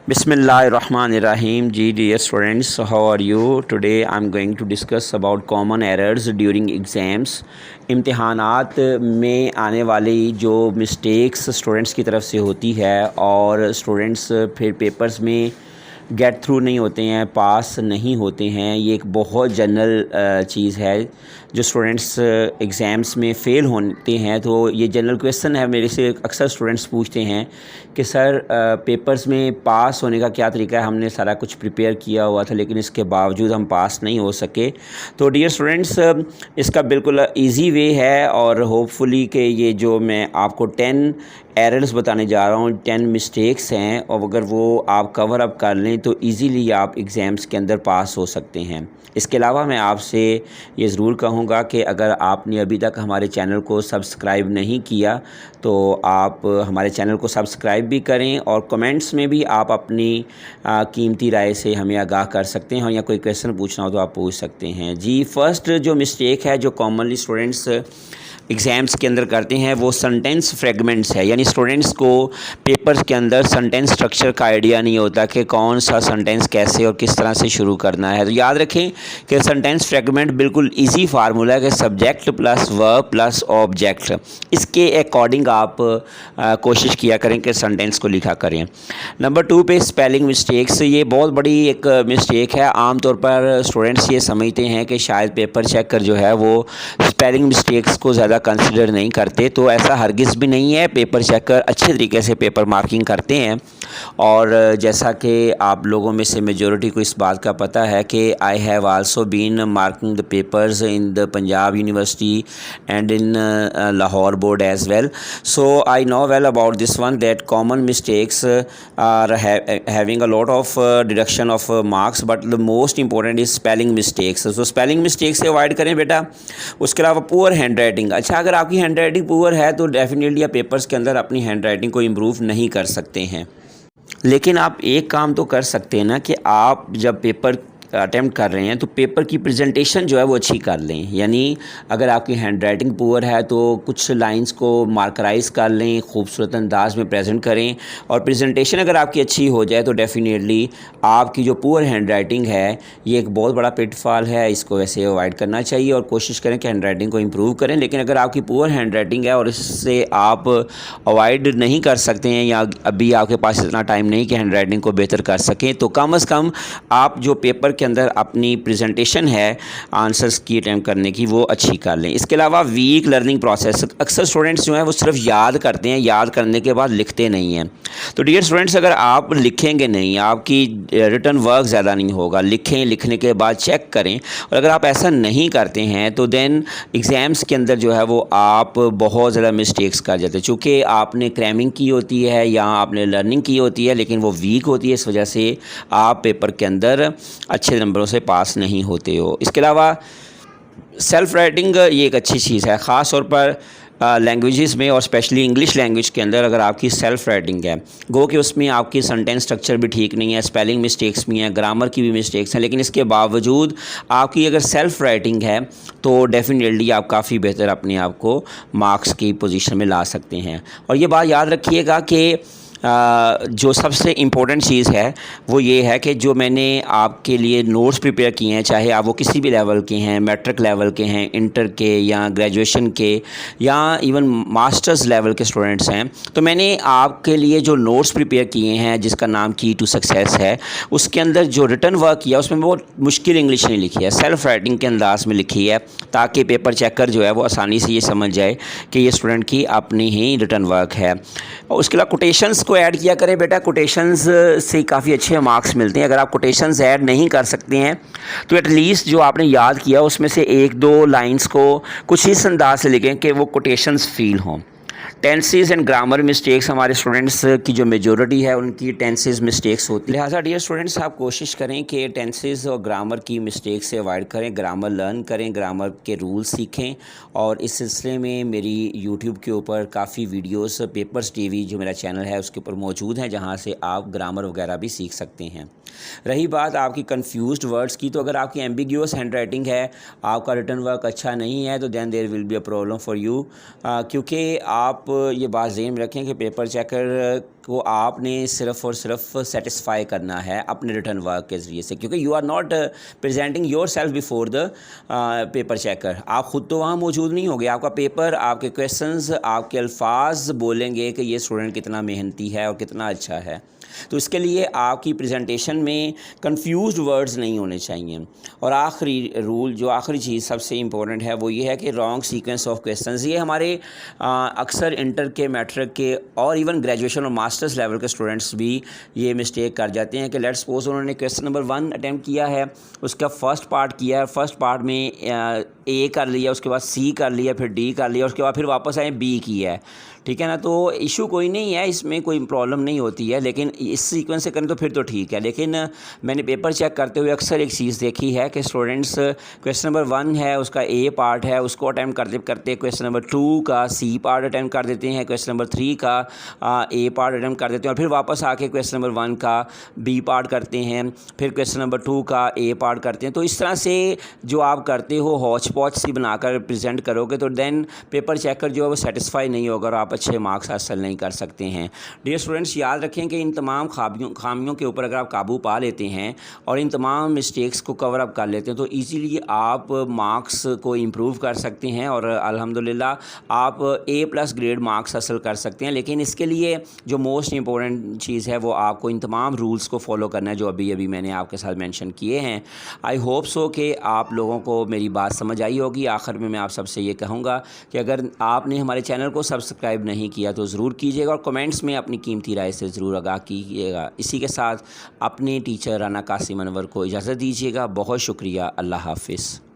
Bismillahirrahmanirrahim. Dear students, how are you? Today I'm going to discuss about common errors during exams. इम्तिहानात में आने वाली जो mistakes students की तरफ से होती है और स्टूडेंट्स फिर पेपर्स में गेट थ्रू नहीं होते हैं, पास नहीं होते हैं, ये एक बहुत जनरल चीज़ है। जो स्टूडेंट्स एग्ज़ाम्स में फ़ेल होते हैं तो ये जनरल क्वेश्चन है, मेरे से अक्सर स्टूडेंट्स पूछते हैं कि सर पेपर्स में पास होने का क्या तरीका है, हमने सारा कुछ प्रिपेयर किया हुआ था लेकिन इसके बावजूद हम पास नहीं हो सके। तो डियर स्टूडेंट्स, इसका बिल्कुल ईज़ी वे है और होपफुली कि ये जो मैं आपको 10 एरर्स बताने जा रहा हूँ, 10 मिस्टेक्स हैं, और अगर वो आप कवर अप कर लें तो इजीली आप एग्ज़ाम्स के अंदर पास हो सकते हैं। इसके अलावा मैं आपसे ये ज़रूर कहूँगा कि अगर आपने अभी तक हमारे चैनल को सब्सक्राइब नहीं किया तो आप हमारे चैनल को सब्सक्राइब भी करें और कमेंट्स में भी आप अपनी कीमती राय से हमें आगाह कर सकते हैं, या कोई क्वेश्चन पूछना हो तो आप पूछ सकते हैं। जी, फर्स्ट जो मिस्टेक है जो कॉमनली स्टूडेंट्स एग्ज़ाम्स के अंदर करते हैं वो सेंटेंस फ्रेगमेंट्स है। यानी स्टूडेंट्स को पेपर्स के अंदर सेंटेंस स्ट्रक्चर का आइडिया नहीं होता कि कौन सा सेंटेंस कैसे और किस तरह से शुरू करना है। तो याद रखें कि सेंटेंस फ्रेगमेंट बिल्कुल इजी फार्मूला है कि subject plus verb plus object, इसके अकॉर्डिंग आप कोशिश किया करें कि सेंटेंस को लिखा करें। नंबर 2 पे स्पेलिंग मिस्टेक्स, ये बहुत बड़ी एक मिस्टेक है। आमतौर पर स्टूडेंट्स ये समझते हैं कि शायद पेपर चेकर जो है वो स्पेलिंग मिस्टेक्स को ज़्यादा कंसिडर नहीं करते, तो ऐसा हरगिज़ भी नहीं है। पेपर चेकर अच्छे तरीके से पेपर मार्किंग करते हैं और जैसा कि आप लोगों में से मेजॉरिटी को इस बात का पता है कि I have also been marking the papers in the Punjab university and in Lahore board as well, so I know well about this one that common mistakes are having a lot of deduction of marks, but the most important is spelling mistakes. So spelling mistakes से avoid करें बेटा। उसके अलावा poor hand writing, अच्छा अगर आपकी hand writing poor है तो डेफिनेटली आप पेपर्स के अंदर अपनी हैंड राइटिंग को इम्प्रूव नहीं कर सकते हैं, लेकिन आप एक काम तो कर सकते हैं ना कि आप जब पेपर अटैम्प्ट कर रहे हैं तो पेपर की प्रेजेंटेशन जो है वो अच्छी कर लें। यानी अगर आपकी हैंड राइटिंग पुअर है तो कुछ लाइंस को मार्कराइज कर लें, खूबसूरत अंदाज में प्रेजेंट करें, और प्रेजेंटेशन अगर आपकी अच्छी हो जाए तो डेफिनेटली आपकी जो पुअर हैंड राइटिंग है ये एक बहुत बड़ा पिटफॉल है, इसको वैसे अवॉइड करना चाहिए और कोशिश करें कि हैंड राइटिंग को इम्प्रूव करें। लेकिन अगर आपकी पुअर हैंड राइटिंग है और इससे आप अवॉइड नहीं कर सकते हैं या अभी आपके पास इतना टाइम नहीं कि हैंड राइटिंग को बेहतर कर सकें, तो कम अज़ कम आप जो पेपर के अंदर अपनी प्रेजेंटेशन है आंसर्स की अटैम्प्ट करने की वो अच्छी कर लें। इसके अलावा वीक लर्निंग प्रोसेस, अक्सर स्टूडेंट्स जो हैं वो सिर्फ याद करते हैं, याद करने के बाद लिखते नहीं हैं। तो डियर स्टूडेंट्स, अगर आप लिखेंगे नहीं, आपकी रिटन वर्क ज़्यादा नहीं होगा। लिखें, लिखने के बाद चेक करें, और अगर आप ऐसा नहीं करते हैं तो देन एग्ज़ाम्स के अंदर जो है वो आप बहुत ज़्यादा मिस्टेक्स कर जाते हैं, चूँकि आपने क्रैमिंग की होती है या आपने लर्निंग की होती है लेकिन वो वीक होती है, इस वजह से आप पेपर के अंदर अच्छे नंबरों से पास नहीं होते हो। इसके अलावा सेल्फ़ राइटिंग ये एक अच्छी चीज़ है, ख़ास तौर पर लैंग्वेजेस में और स्पेशली इंग्लिश लैंग्वेज के अंदर अगर आपकी सेल्फ़ राइटिंग है, गो कि उसमें आपकी सेंटेंस स्ट्रक्चर भी ठीक नहीं है, स्पेलिंग मिस्टेक्स भी हैं, ग्रामर की भी मिस्टेक्स हैं, लेकिन इसके बावजूद आपकी अगर सेल्फ़ राइटिंग है तो डेफिनेटली आप काफ़ी बेहतर अपने आप को मार्क्स की पोजीशन में ला सकते हैं। और ये बात याद रखिएगा कि जो सबसे इम्पोर्टेंट चीज़ है वो ये है कि जो मैंने आपके लिए नोट्स प्रिपेयर किए हैं, चाहे आप वो किसी भी लेवल के हैं, मैट्रिक लेवल के हैं, इंटर के या ग्रेजुएशन के या इवन मास्टर्स लेवल के स्टूडेंट्स हैं, तो मैंने आपके लिए जो नोट्स प्रिपेयर किए हैं जिसका नाम की टू सक्सेस है, उसके अंदर जो रिटन वर्क किया उसमें बहुत मुश्किल इंग्लिश नहीं लिखी है, सेल्फ़ राइटिंग के अंदाज में लिखी है, ताकि पेपर चेकर जो है वो आसानी से ये समझ जाए कि ये स्टूडेंट की अपनी ही रिटन वर्क है। और उसके अलावा कोटेशंस को ऐड किया करें बेटा, कोटेशंस से काफ़ी अच्छे मार्क्स मिलते हैं। अगर आप कोटेशंस ऐड नहीं कर सकते हैं तो एटलीस्ट जो आपने याद किया उसमें से 1-2 लाइंस को कुछ इस अंदाज से लिखें कि वो कोटेशंस फील हों। टेंसेस एंड ग्रामर मिस्टेक्स, हमारे स्टूडेंट्स की जो मेजॉरिटी है उनकी टेंसेस मिस्टेक्स होती है, लिहाजा डियर स्टूडेंट्स आप कोशिश करें कि टेंसेस और ग्रामर की मिस्टेक्स से अवॉइड करें, ग्रामर लर्न करें, ग्रामर के रूल्स सीखें। और इस सिलसिले में मेरी यूट्यूब के ऊपर काफ़ी वीडियोस पेपर्स टीवी जो मेरा चैनल है उसके ऊपर मौजूद हैं, जहाँ से आप ग्रामर वगैरह भी सीख सकते हैं। रही बात आपकी कंफ्यूज्ड वर्ड्स की, तो अगर आपकी एम्बिग्यूअस हैंड राइटिंग है, आपका रिटन वर्क अच्छा नहीं है, तो then there will be a problem for you, क्योंकि आप یہ بات ذہن میں رکھیں کہ پیپر چیکر کو آپ نے صرف اور صرف سیٹسفائی کرنا ہے اپنے ریٹرن ورک کے ذریعے سے، کیونکہ you are not presenting yourself before the paper checker. آپ خود تو وہاں موجود نہیں ہوگے، آپ کا پیپر، آپ کے کویسچنز، آپ کے الفاظ بولیں گے کہ یہ اسٹوڈنٹ کتنا محنتی ہے اور کتنا اچھا ہے. تو اس کے لیے آپ کی پریزنٹیشن میں کنفیوزڈ ورڈز نہیں ہونے چاہیے. اور آخری رول، جو آخری چیز سب سے امپورٹنٹ ہے، وہ یہ ہے کہ رانگ سیکوینس آف کویسچنز. یہ ہمارے اکثر انٹر کے، میٹرک کے اور ایون گریجویشن اور ماسٹرز لیول کے اسٹوڈنٹس بھی یہ مسٹیک کر جاتے ہیں کہ لیٹ سپوز انہوں نے کویسچن نمبر 1 اٹیمپٹ کیا ہے، اس کا فرسٹ پارٹ کیا ہے، فرسٹ پارٹ میں اے کر لیا، اس کے بعد سی کر لیا، پھر ڈی کر لیا، اس کے بعد پھر واپس آئے بی کیا ہے. ٹھیک ہے نا، تو ایشو کوئی نہیں ہے، اس میں کوئی پرابلم نہیں ہوتی ہے، لیکن اس سیکوینس سے کریں تو پھر تو ٹھیک ہے. لیکن میں نے پیپر چیک کرتے ہوئے اکثر ایک چیز دیکھی ہے کہ اسٹوڈنٹس کویسچن نمبر 1 ہے، اس کا اے پارٹ ہے، اس کو اٹیمپٹ کرتے کرتے کویسچن نمبر 2 کا سی پارٹ اٹیمپٹ کر دیتے ہیں، کویسچن نمبر 3 کا اے پارٹ اٹیمپٹ کر دیتے ہیں، اور پھر واپس آ کے کویسچن نمبر 1 کا بی پارٹ کرتے ہیں، پھر کویسچن نمبر 2 کا اے پارٹ کرتے ہیں. تو اس طرح سے جو آپ کرتے ہو ہوچ پوچ سی بنا کر پریزنٹ کرو گے تو دین پیپر چیکر جو ہے وہ سیٹسفائی نہیں ہوگا اور آپ اچھے مارکس حاصل نہیں کر سکتے ہیں. ڈیئر اسٹوڈنٹس، یاد رکھیں کہ ان تمام خامیوں کے اوپر اگر آپ قابو پا لیتے ہیں اور ان تمام مسٹیکس کو کور اپ کر لیتے ہیں تو ایزیلی آپ مارکس کو امپروو کر سکتے ہیں اور الحمدللہ آپ A+ گریڈ مارکس حاصل کر سکتے ہیں. لیکن اس کے لیے جو موسٹ امپورٹنٹ چیز ہے وہ آپ کو ان تمام رولز کو فالو کرنا ہے جو ابھی میں نے آپ کے ساتھ مینشن کیے ہیں. آئی ہوپ سو کہ آپ لوگوں کو میری بات سمجھ آئی ہوگی. آخر میں آپ سب سے یہ کہوں گا کہ اگر آپ نے ہمارے چینل کو سبسکرائب نہیں کیا تو ضرور کیجیے گا اور کمنٹس میں اپنی قیمتی رائے سے ضرور آگاہ کیجیے گا. اسی کے ساتھ اپنے ٹیچر رانا قاسم انور کو اجازت دیجیے گا. بہت شکریہ. اللہ حافظ.